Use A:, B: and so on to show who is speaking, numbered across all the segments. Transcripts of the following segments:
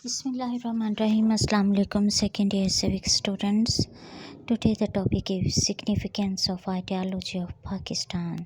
A: Bismillahirrahmanirrahim. Assalamu alaikum. Second year civics students. Today the topic is significance of ideology of Pakistan.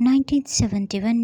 A: 1971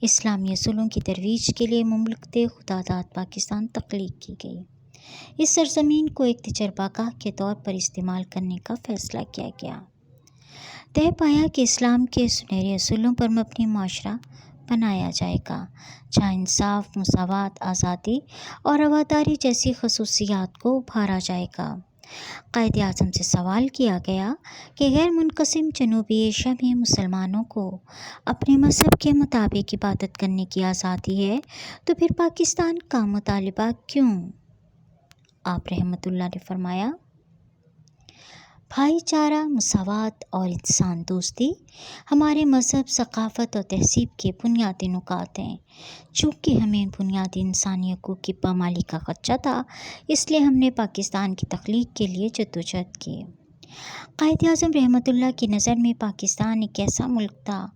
A: اسلامی اصولوں کی ترویج کے لیے مملکت خداداد پاکستان تخلیق کی گئی۔ اس سرزمین کو ایک تجربہ گاہ کے طور پر استعمال کرنے کا فیصلہ کیا گیا۔ طے پایا کہ اسلام کے سنہرے اصولوں پر مبنی معاشرہ بنایا جائے گا، جہاں انصاف، مساوات، آزادی اور رواداری جیسی خصوصیات کو ابھارا جائے گا۔ قائد اعظم سے سوال کیا گیا کہ غیر منقسم جنوبی ایشیا میں مسلمانوں کو اپنے مذہب کے مطابق عبادت کرنے کی آزادی ہے تو پھر پاکستان کا مطالبہ کیوں؟ آپ رحمۃ اللہ نے فرمایا، بھائی چارہ، مساوات اور انسان دوستی ہمارے مذہب، ثقافت اور تہذیب کے بنیادی نکات ہیں۔ چونکہ ہمیں بنیادی انسانی حقوق کی پامالی کا خدشہ تھا، اس لیے ہم نے پاکستان کی تخلیق کے لیے جدوجہد کی۔ قائد اعظم رحمۃ اللہ کی نظر میں پاکستان ایک ایسا ملک تھا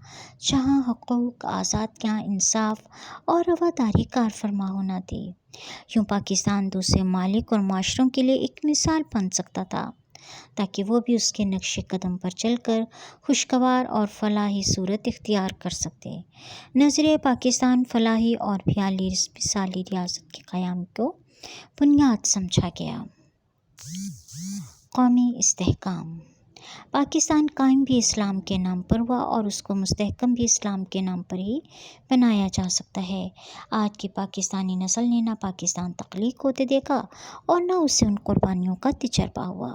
A: جہاں حقوق، آزادیاں، انصاف اور رواداری کار فرما ہونا تھی۔ یوں پاکستان دوسرے ممالک اور معاشروں کے لیے ایک مثال بن سکتا تھا تاکہ وہ بھی اس کے نقش قدم پر چل کر خوشگوار اور فلاحی صورت اختیار کر سکتے۔ نظریہ پاکستان فلاحی اور مثالی ریاست کے قیام کو بنیاد سمجھا گیا۔ قومی استحکام۔ پاکستان قائم بھی اسلام کے نام پر ہوا اور اس کو مستحکم بھی اسلام کے نام پر ہی بنایا جا سکتا ہے۔ آج کی پاکستانی نسل نے نہ پاکستان تخلیق ہوتے دیکھا اور نہ اسے ان قربانیوں کا تجربہ ہوا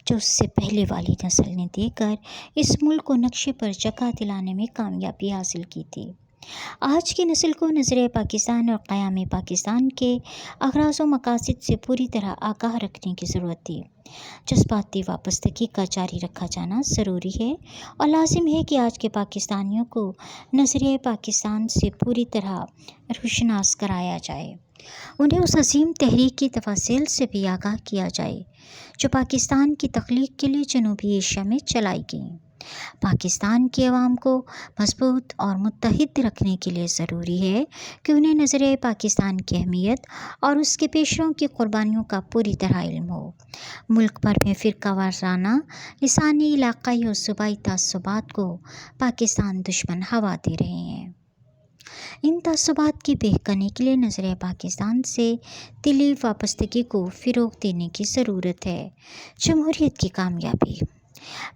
A: جو اس سے پہلے والی نسل نے دے کر اس ملک کو نقشے پر جگہ دلانے میں کامیابی حاصل کی تھی۔ آج کی نسل کو نظریہ پاکستان اور قیام پاکستان کے اغراض و مقاصد سے پوری طرح آگاہ رکھنے کی ضرورت تھی۔ جذباتی وابستگی کا جاری رکھا جانا ضروری ہے اور لازم ہے کہ آج کے پاکستانیوں کو نظریہ پاکستان سے پوری طرح روشناس کرایا جائے، انہیں اس عظیم تحریک کی تفاصیل سے بھی آگاہ کیا جائے جو پاکستان کی تخلیق کے لیے جنوبی ایشیا میں چلائی گئیں۔ پاکستان کے عوام کو مضبوط اور متحد رکھنے کے لیے ضروری ہے کہ انہیں نظریہ پاکستان کی اہمیت اور اس کے پیشروؤں کی قربانیوں کا پوری طرح علم ہو۔ ملک بھر میں فرقہ وارانہ، لسانی، علاقائی اور صوبائی تعصبات کو پاکستان دشمن ہوا دے رہے ہیں۔ ان تعصبات کی بیخ کرنے کے لیے نظریہ پاکستان سے دلی وابستگی کو فروغ دینے کی ضرورت ہے۔ جمہوریت کی کامیابی۔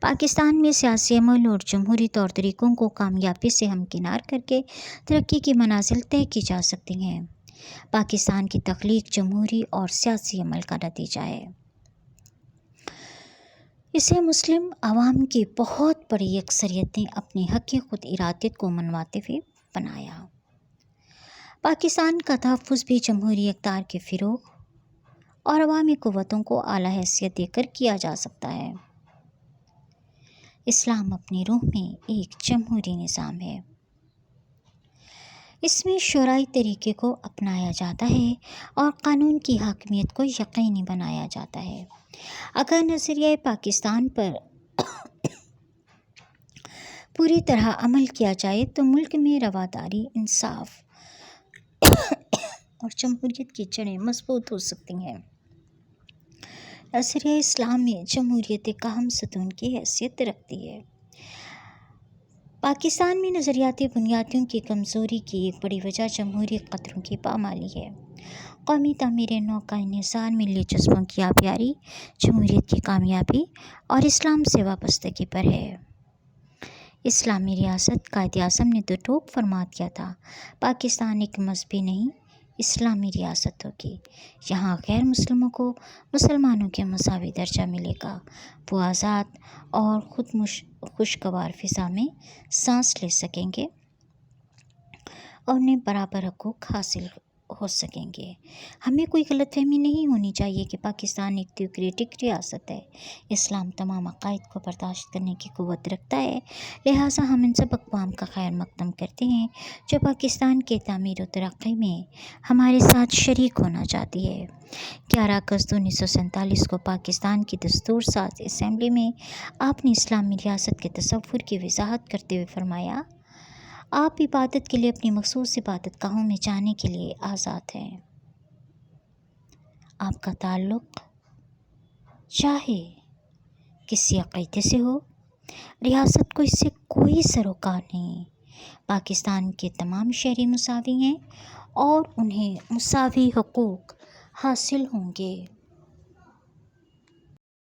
A: پاکستان میں سیاسی عمل اور جمہوری طور طریقوں کو کامیابی سے ہمکنار کر کے ترقی کی منازل طے کی جا سکتی ہیں۔ پاکستان کی تخلیق جمہوری اور سیاسی عمل کا نتیجہ ہے۔ اسے مسلم عوام کی بہت بڑی اکثریت نے اپنے حق خود ارادیت کو منواتے ہوئے بنایا۔ پاکستان کا تحفظ بھی جمہوری اقدار کے فروغ اور عوامی قوتوں کو اعلیٰ حیثیت دے کر کیا جا سکتا ہے۔ اسلام اپنی روح میں ایک جمہوری نظام ہے۔ اس میں شورائے طریقے کو اپنایا جاتا ہے اور قانون کی حاکمیت کو یقینی بنایا جاتا ہے۔ اگر نظریہ پاکستان پر پوری طرح عمل کیا جائے تو ملک میں رواداری، انصاف اور جمہوریت کی جڑیں مضبوط ہو سکتی ہیں۔ نظریہ اسلام میں جمہوریت ایک اہم ستون کی حیثیت رکھتی ہے۔ پاکستان میں نظریاتی بنیادوں کی کمزوری کی ایک بڑی وجہ جمہوری قدروں کی پامالی ہے۔ قومی تعمیر نو کا انحصار ملی جذبوں کی آبیاری، جمہوریت کی کامیابی اور اسلام سے وابستگی پر ہے۔ اسلامی ریاست۔ قائد اعظم نے دو ٹوک فرما دیا تھا، پاکستان ایک مذہبی نہیں، اسلامی ریاست ہوگی۔ یہاں غیر مسلموں کو مسلمانوں کے مساوی درجہ ملے گا، وہ آزاد اور خود خوشگوار فضا میں سانس لے سکیں گے اور انہیں برابر حقوق حاصل ہو سکیں گے۔ ہمیں کوئی غلط فہمی نہیں ہونی چاہیے کہ پاکستان ایک تھیوکریٹک ریاست ہے۔ اسلام تمام عقائد کو برداشت کرنے کی قوت رکھتا ہے، لہٰذا ہم ان سب اقوام کا خیر مقدم کرتے ہیں جو پاکستان کے تعمیر و ترقی میں ہمارے ساتھ شریک ہونا چاہتی ہے۔ 11 اگست 1947 کو پاکستان کی دستور ساز اسمبلی میں آپ نے اسلامی ریاست کے تصور کی وضاحت کرتے ہوئے فرمایا، آپ عبادت کے لیے اپنی مخصوص عبادت گاہوں میں جانے کے لیے آزاد ہیں۔ آپ کا تعلق چاہے کسی عقیدے سے ہو، ریاست کو اس سے کوئی سروکار نہیں۔ پاکستان کے تمام شہری مساوی ہیں اور انہیں مساوی حقوق حاصل ہوں گے۔